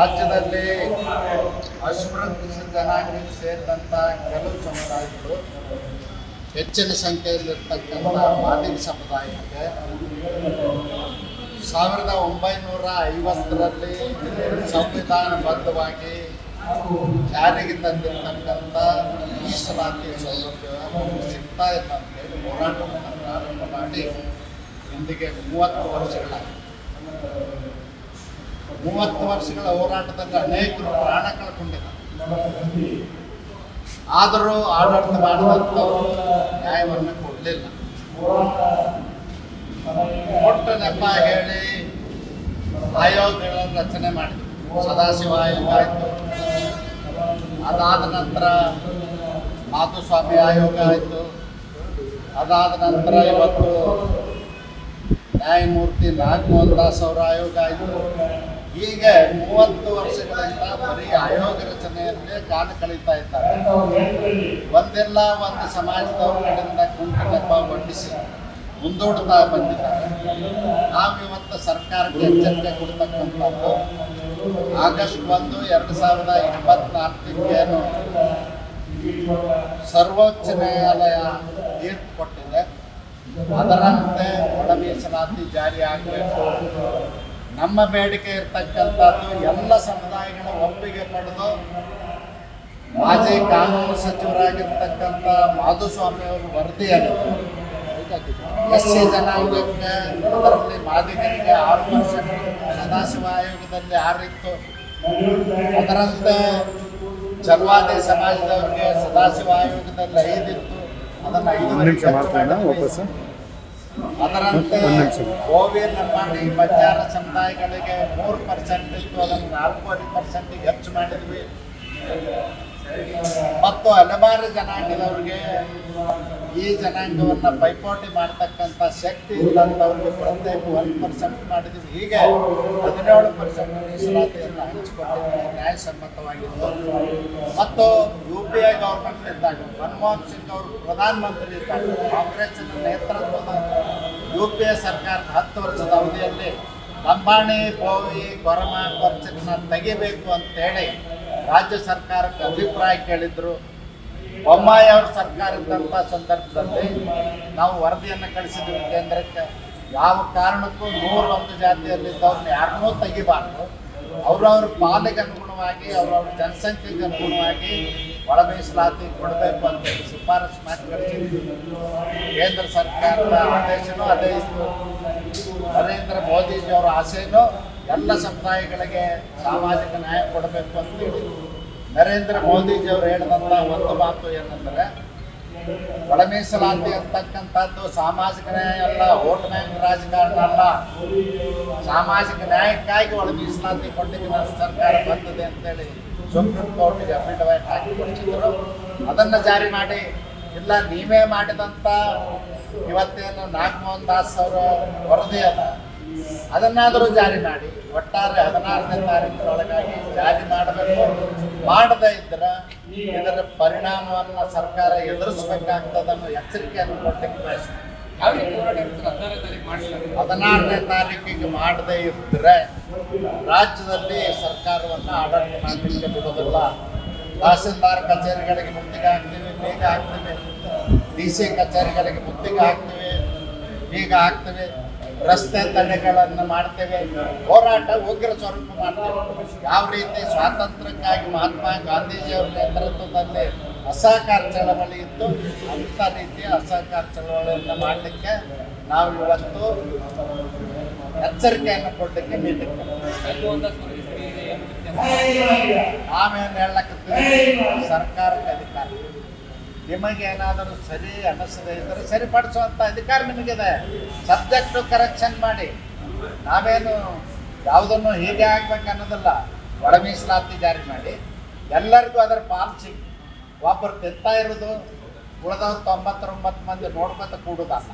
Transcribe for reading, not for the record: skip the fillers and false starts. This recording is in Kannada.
ರಾಜ್ಯದಲ್ಲಿ ಅಸ್ಪೃಶ್ಯ ಜನಾಂಗಕ್ಕೆ ಸೇರಿದಂಥ ಕೆಲವು ಸಮುದಾಯಗಳು ಹೆಚ್ಚಿನ ಸಂಖ್ಯೆಯಲ್ಲಿರ್ತಕ್ಕಂಥ ಮಾದಿಗ ಸಮುದಾಯಕ್ಕೆ 1950ರಲ್ಲಿ ಸಂವಿಧಾನಬದ್ಧವಾಗಿ ಜಾರಿಗೆ ತಂದಿರತಕ್ಕಂಥ ಮೀಸಲಾತಿ ಸೌಲಭ್ಯ ಸಿಗ್ತಾ ಇಲ್ಲ ಅಂತೇಳಿ ಹೋರಾಟವನ್ನು ಪ್ರಾರಂಭ ಮಾಡಿ ಇಂದಿಗೆ 30 ವರ್ಷಗಳಾಗಿದೆ. 30 ವರ್ಷಗಳ ಹೋರಾಟದಲ್ಲಿ ಅನೇಕರು ಪ್ರಾಣ ಕಳ್ಕೊಂಡಿದ್ದಾರೆ. ಆದರೂ ಆಡಳಿತ ಮಾಡಿದಂಥವರು ನ್ಯಾಯವನ್ನು ಕೊಡಲಿಲ್ಲ. ಕೊಟ್ಟ ನೆಪ ಹೇಳಿ ಆಯೋಗಗಳನ್ನು ರಚನೆ ಮಾಡಿದ್ರು. ಸದಾಶಿವ ಆಯೋಗ ಆಯಿತು, ಅದಾದ ನಂತರ ಮಾಧುಸ್ವಾಮಿ ಆಯೋಗ ಆಯಿತು, ಅದಾದ ನಂತರ ಇವತ್ತು ನ್ಯಾಯಮೂರ್ತಿ ನಾಗಮೋಹನ್ ದಾಸ್ ಅವರ ಆಯೋಗ ಆಯಿತು. ಹೀಗೆ 30 ವರ್ಷಗಳಿಂದ ಬರೀ ಆಯೋಗ ರಚನೆಯಲ್ಲೇ ಕಾಲ ಕಳೀತಾ ಇದ್ದಾರೆ. ಒಂದೆಲ್ಲ ಒಂದು ಸಮಾಜದವ್ರ ಕಡೆಯಿಂದ ಕುಂಟು ನೆಪ ಹೊಂದಿಸಿ ಮುಂದೂಡ್ತಾ ಬಂದಿದ್ದಾರೆ. ನಾವಿವತ್ತು ಸರ್ಕಾರಕ್ಕೆ ಎಚ್ಚರಿಕೆ ಕೊಡ್ತಕ್ಕಂಥದ್ದು, ಆಗಸ್ಟ್ 1, 2024 ಸರ್ವೋಚ್ಚ ನ್ಯಾಯಾಲಯ ತೀರ್ಪು ಕೊಟ್ಟಿದೆ. ಅದರಂತೆ ಒಳ ಮೀಸಲಾತಿ ಜಾರಿ ಆಗಬೇಕು. ನಮ್ಮ ಬೇಡಿಕೆ ಇರ್ತಕ್ಕಂಥದ್ದು ಎಲ್ಲ ಸಮುದಾಯಗಳ ಒಪ್ಪಿಗೆ ಪಡೆದು ಮಾಜಿ ಕಾನೂನು ಸಚಿವರಾಗಿರ್ತಕ್ಕಂಥ ಮಾಧುಸ್ವಾಮಿ ಅವರು ವರದಿಯನ್ನು SC ಜನಾಂಗಕ್ಕೆ, ಅದರಲ್ಲಿ ಮಾದಿಗರಿಗೆ 6%, ಸದಾಶಿವ ಆಯೋಗದಲ್ಲಿ 6 ಇತ್ತು. ಅದರಂತೆ ಚಲವಾದಿ ಸಮಾಜದವರಿಗೆ ಸದಾಶಿವ ಆಯೋಗದಲ್ಲಿ 5 ಇತ್ತು. ಅದನ್ನು 5 ಅದರಂತೆ ಗೋವಿ ಲಂಬಾಣಿ ಬಂಜಾರ ಸಮುದಾಯಗಳಿಗೆ 3% ಇತ್ತು. ಅದನ್ನು 4% ಹೆಚ್ಚು ಮಾಡಿದ್ವಿ. ಮತ್ತು ಅಲೆಮಾರಿ ಜನಾಂಗದವ್ರಿಗೆ ಈ ಜನಾಂಗವನ್ನು ಪೈಪೋಟಿ ಮಾಡ್ತಕ್ಕಂಥ ಶಕ್ತಿ ಇಲ್ಲಂಥವ್ರಿಗೆ ಪ್ರತ್ಯೇಕ 1% ಮಾಡಿದ್ವಿ. ಹೀಗೆ 17% ಮೀಸಲಾತಿಯನ್ನು ಹಂಚಿಕೊಂಡಿದ್ವಿ. ನ್ಯಾಯಸಮ್ಮತವಾಗಿತ್ತು. ಮತ್ತು UPA ಗೌರ್ಮೆಂಟ್ ಇದ್ದಾಗ ಮನಮೋಹನ್ ಸಿಂಗ್ ಅವರು ಪ್ರಧಾನಮಂತ್ರಿ ಇದ್ದಾಗ ಕಾಂಗ್ರೆಸ್ಸಿನ ನೇತೃತ್ವದ UPA ಸರ್ಕಾರದ 10 ವರ್ಷದ ಅವಧಿಯಲ್ಲಿ ಲಂಬಾಣಿ, ಬೋವಿ, ಕೊರಮ, ಕೊರ್ಚನ್ನ ತೆಗಿಬೇಕು ಅಂತೇಳಿ ರಾಜ್ಯ ಸರ್ಕಾರಕ್ಕೆ ಅಭಿಪ್ರಾಯ ಕೇಳಿದ್ರು. ಬೊಮ್ಮಾಯಿ ಅವ್ರ ಸರ್ಕಾರ ಇದ್ದಂಥ ಸಂದರ್ಭದಲ್ಲಿ ನಾವು ವರದಿಯನ್ನು ಕಳಿಸಿದ್ವಿ ಕೇಂದ್ರಕ್ಕೆ. ಯಾವ ಕಾರಣಕ್ಕೂ 101 ಜಾತಿಯಲ್ಲಿದ್ದವ್ರನ್ನ ಯಾರನ್ನೂ ತೆಗಿಬಾರ್ದು, ಅವ್ರವ್ರ ಪಾಲಿಗೆ ಅನುಗುಣವಾಗಿ, ಅವ್ರವ್ರ ಜನಸಂಖ್ಯೆಗೆ ಅನುಗುಣವಾಗಿ ಒಳ ಮೀಸಲಾತಿ ಕೊಡಬೇಕು ಅಂತೇಳಿ ಶಿಫಾರಸು ಮಾಡಿ ಕಳಿಸಿದ್ವಿ. ಕೇಂದ್ರ ಸರ್ಕಾರದ ಆದೇಶನೂ ಅದೇ ಇತ್ತು. ನರೇಂದ್ರ ಮೋದಿಜಿಯವರ ಆಸೆಯೂ ಎಲ್ಲ ಸಮುದಾಯಗಳಿಗೆ ಸಾಮಾಜಿಕ ನ್ಯಾಯ ಕೊಡಬೇಕು ಅಂತೇಳಿ. ನರೇಂದ್ರ ಮೋದಿಜಿಯವರು ಹೇಳಿದಂಥ ಒಂದು ಮಾತು ಏನಂದರೆ, ಒಳ ಮೀಸಲಾತಿ ಅಂತಕ್ಕಂಥದ್ದು ಸಾಮಾಜಿಕ ನ್ಯಾಯ ಅಲ್ಲ, ವೋಟ್ ಬ್ಯಾಂಕ್ ರಾಜಕಾರಣ ಅಲ್ಲ, ಸಾಮಾಜಿಕ ನ್ಯಾಯಕ್ಕಾಗಿ ಒಳ ಮೀಸಲಾತಿ ಕೊಟ್ಟಿಗೆ ನನ್ನ ಸರ್ಕಾರ ಬಂದಿದೆ ಅಂತೇಳಿ ಸುಪ್ರೀಂ ಕೋರ್ಟಿಗೆ ಅಫಿಡವಿಟ್ ಹಾಕಿ ಕೊಡಿಸಿದ್ರು. ಅದನ್ನು ಜಾರಿ ಮಾಡಿ, ಇಲ್ಲ ನೀವೇ ಮಾಡಿದಂಥ ಇವತ್ತೇನು ನಾಗಮೋಹನ್ ದಾಸ್ ಅವರ ವರದಿ ಅದ ಅದನ್ನಾದರೂ ಜಾರಿ ಮಾಡಿ. ಒಟ್ಟಾರೆ 16ನೇ ತಾರೀಕಿನೊಳಗಾಗಿ ಜಾರಿ ಮಾಡಬೇಕು. ಮಾಡದೇ ಇದ್ದರೆ ಇದರ ಪರಿಣಾಮವನ್ನು ಸರ್ಕಾರ ಎದುರಿಸಬೇಕಾಗ್ತದನ್ನು ಎಚ್ಚರಿಕೆಯನ್ನು ಕೊಟ್ಟಿಗೆ ಬಯಸ್ತೀವಿ. 16ನೇ ತಾರೀಕಿಗೆ ಮಾಡದೇ ಇದ್ದರೆ ರಾಜ್ಯದಲ್ಲಿ ಸರ್ಕಾರವನ್ನು ಆಡಳಿತ ಮಾಡಲಿಕ್ಕೆ ಬಿಡೋದಿಲ್ಲ. ತಹಸೀಲ್ದಾರ್ ಕಚೇರಿಗಳಿಗೆ ಮುತ್ತಿಗೆ ಹಾಕ್ತೀವಿ, ಬೀಗ ಹಾಕ್ತೀವಿ. DC ಕಚೇರಿಗಳಿಗೆ ಮುತ್ತಿಗೆ ಹಾಕ್ತೀವಿ, ಬೀಗ ಹಾಕ್ತೀವಿ. ರಸ್ತೆ ತಡೆಗಳನ್ನು ಮಾಡ್ತೇವೆ. ಹೋರಾಟ ಉಗ್ರ ಸ್ವರೂಪ ಮಾಡ್ತೇವೆ. ಯಾವ ರೀತಿ ಸ್ವಾತಂತ್ರ್ಯಕ್ಕಾಗಿ ಮಹಾತ್ಮ ಗಾಂಧೀಜಿಯವರ ನೇತೃತ್ವದಲ್ಲಿ ಅಸಹಕಾರ ಚಳವಳಿ ಇತ್ತು, ಅಂಥ ರೀತಿಯ ಅಸಹಕಾರ ಚಳವಳಿಯನ್ನು ಮಾಡಲಿಕ್ಕೆ ನಾವು ಇವತ್ತು ಎಚ್ಚರಿಕೆಯನ್ನು ಕೊಡಲಿಕ್ಕೆ ಮೀಟಿಂಗ್ ನಾವೇನು ಹೇಳಕತ್ತೀವಿ, ಸರ್ಕಾರಕ್ಕೆ ಅಧಿಕಾರ. ನಿಮಗೇನಾದರೂ ಸರಿ ಅನ್ನಿಸದೇ ಇದ್ದರೆ ಸರಿಪಡಿಸುವಂಥ ಅಧಿಕಾರ ನಿಮಗಿದೆ. ಸಬ್ಜೆಕ್ಟು ಕರೆಕ್ಷನ್ ಮಾಡಿ. ನಾವೇನು ಯಾವುದನ್ನು ಹೀಗೆ ಆಗ್ಬೇಕು ಅನ್ನೋದಲ್ಲ. ಒಳ ಮೀಸಲಾತಿ ಜಾರಿ ಮಾಡಿ ಎಲ್ಲರಿಗೂ ಅದರ ಪಾಲು ಸಿಗಿ. ಒಬ್ಬರು ತಿಂತಾ ಇರೋದು ಉಳಿದವ್ರು 99 ಮಂದಿ ನೋಡ್ಕೊತ ಕೂಡೋದಲ್ಲ.